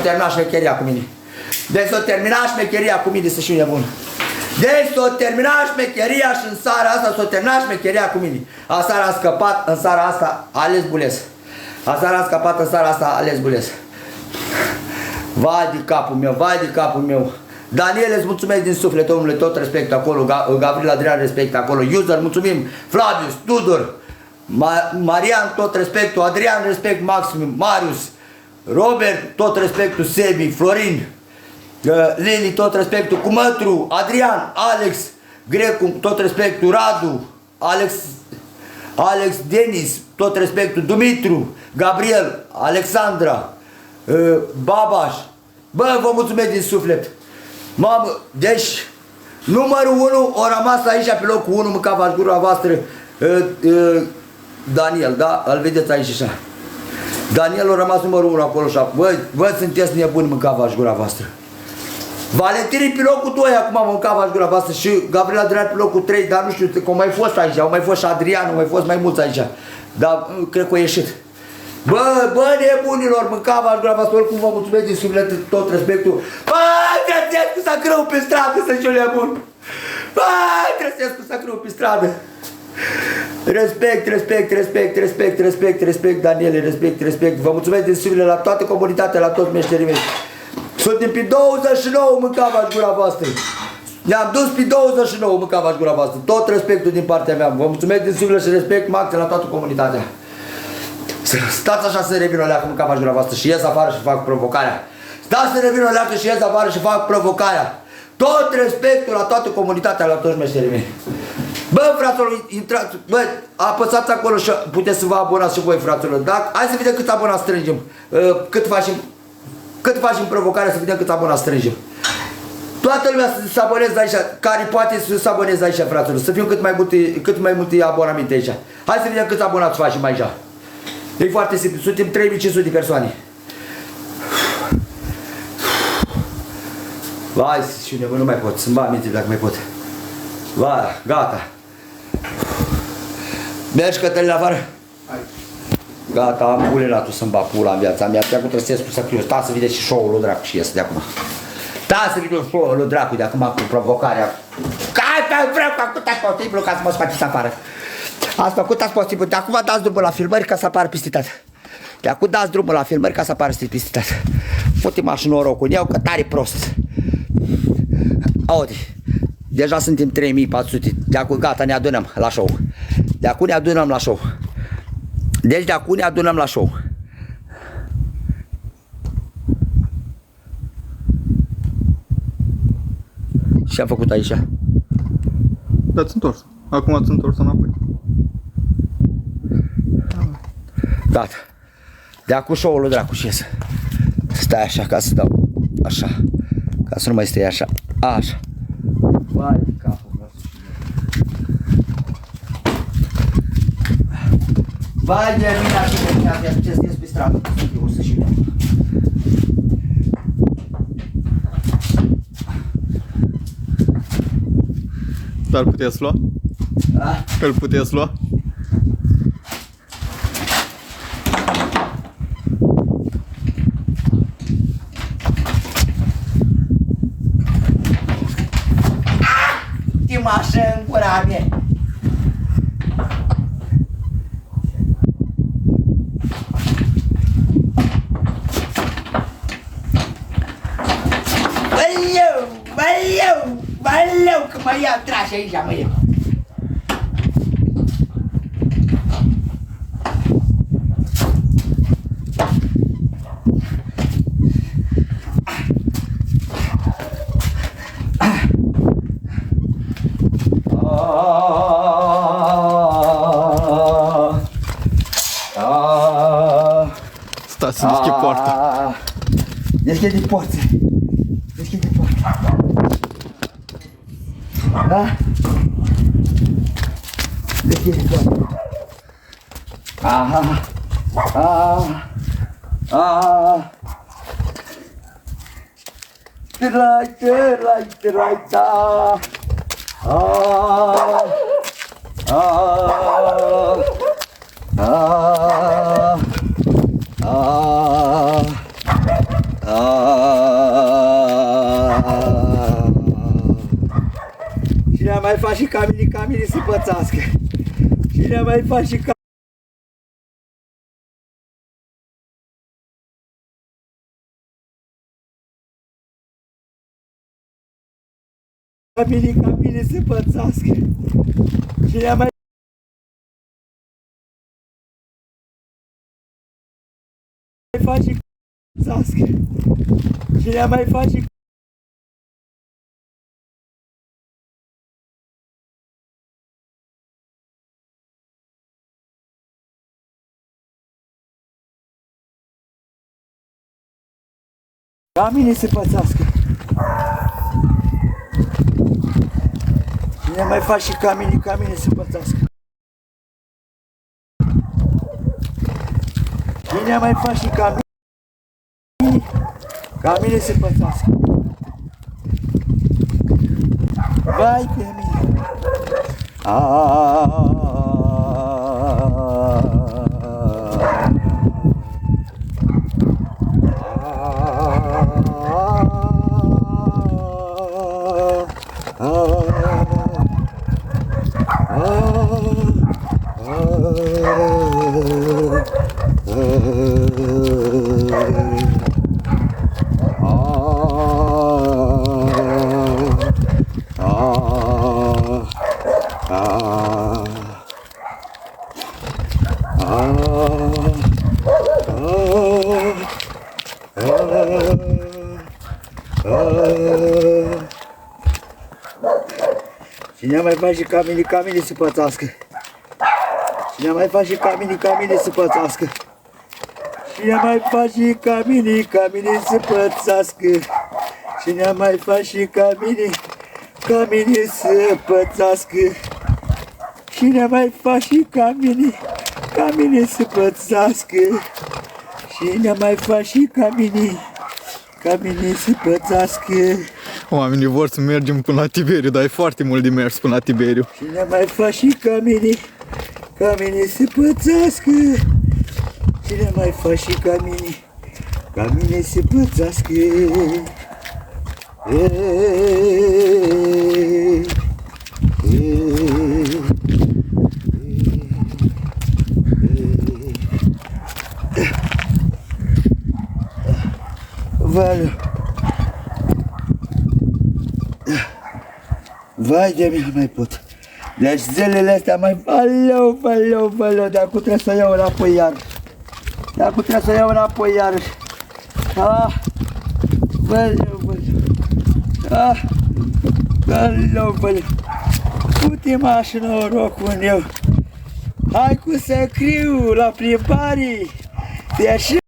termina șmecheria cu mine. Deci s-o termina șmecheria cu mine, să știu nebun. Deci s-o termina șmecheria și în seara asta s-o termina șmecheria cu mine. Aseară am scăpat, în seara asta ales bules. Aseară am scăpat, în seara asta ales bules. Vai de capul meu, vai de capul meu. Daniel, îți mulțumesc din suflet, omule, tot respect acolo, Gabriel Adrian, respect acolo, User, mulțumim, Flavius, Tudor, Marian, tot respectul, Adrian, respect maxim, Marius, Robert, tot respectul, Sebi, Florin, Lili, tot respectul, Cumătru, Adrian, Alex, Grecu, tot respectul, Radu, Alex, Denis, tot respectul, Dumitru, Gabriel, Alexandra, Babaș. Bă, vă mulțumesc din suflet. Mamă, deci numărul 1 a rămas aici pe locul 1, mâncava gura voastră, Daniel, da? Îl vedeți aici așa. Daniel a rămas numărul 1 acolo așa. Bă, sunteți nebuni, mâncava gura voastră. Valentin pe locul 2 acum mâncava gura voastră și Gabriel Adrian pe locul 3, dar nu știu, că au mai fost aici, au mai fost și Adrian, au mai fost mai mulți aici. Dar cred că a ieșit. Bă, nebunilor, mâncava gura voastră, oricum vă mulțumesc din suflet, tot respectul. Bă, trăsesc cu sacrău pe stradă, să știu nebun. Bă, trăsesc cu sacrău pe stradă. Respect, Daniele, respect. Vă mulțumesc din suflet la toată comunitatea, la toți meșterii mei. Suntem pe 29, mâncava gura voastră. Ne-am dus pe 29, mâncava gura voastră. Tot respectul din partea mea. Vă mulțumesc din suflet și respect maxim la toată comunitatea. Stați așa să revin o leacă, mâncava gura voastră și ies afară și fac provocarea. Stați să revin o leacă și ies afară și fac provocarea. Tot respectul la toată comunitatea, la toți meșterii mei. Bă, fraților, intrați, bă, apăsați acolo și puteți să vă abonați și voi, fraților. Dacă, hai să vedem câți abonați strângem. Cât facem provocarea, să vedem câți abonați strângem. Toată lumea să se aboneze aici, care poate să se aboneze aici, fraților. Să fiu cât mai multe abonamente aici. Hai să vedem câți abonați facem aici. E foarte simplu, suntem 3500 de persoane. Vai, și nu mai pot, să-mi bag minte dacă mai pot. Vai, gata. Mergi, Cătălin, afară? Hai. Gata, am bulenatul să-mi bag pula în viața mea. De acum trebuie să ies cu sacriu. Stai să vedeți și show-ul lui dracu și ies de acum. Stai să vedeți show-ul lui dracu de acum cu provocarea. Vreau cu atâta posibil ca să mă scoateți afară. Ați făcut ați posibil. De acum dați drumul la filmări ca să apară pistitat. De acum dați drumul la filmări ca să apară pistitat. Fute-mă și norocul eu că tare prost. Aude. Deja suntem 3400. De acum gata, ne adunăm la show. De acum ne adunăm la show. Deci de acum ne adunăm la show. Ce am făcut aici? Da-ți întors. Acum ați întors înapoi. Gata. De acum show-ul lui dracu și ies. Stai așa ca să dau. Așa. Ca să nu mai stai așa. Așa. Vai de capul meu. Vai de mine așa de mine, abia puteți să ies pe stradă. Eu o să și vreau. Dar puteți lua? Da? Îl puteți lua? Timașă în gura mea. Băleu, că mă ia trași aici, mă ia. Stați să deschid poarta. Deschide poarta. Deschide poarta. Da? Deschide poarta. Aha. Right. mai faci și Camini să pățească. Cine mai faci și Camini să pățească. Cine mai faci și pățească. Cine mai faci și Camini să pățească. Cine mai faci și Camini să pățească. Cine mai faci și Camini să pățească. Vai pe mine. Cine mai face și Camini să pățească. Cine mai face și Camini să pățească. Cine mai face și Camini să pățească. Cine mai face și Camini să pățească. Cine mai face și Camini să pățească. Cine mai face și Camini să pățească. Oamenii vor să mergem până la Tiberiu, dar e foarte mult de mers până la Tiberiu. Cine mai face și Camini să pățească. Cine mai face și Camini să pățească. Vai de mine, mai pot. Deci zilele astea mai valeu, de acum trebuie să iau înapoi iarăși. Valeu. Ultima și norocul meu. Hai cu să criu la plimbare. Deși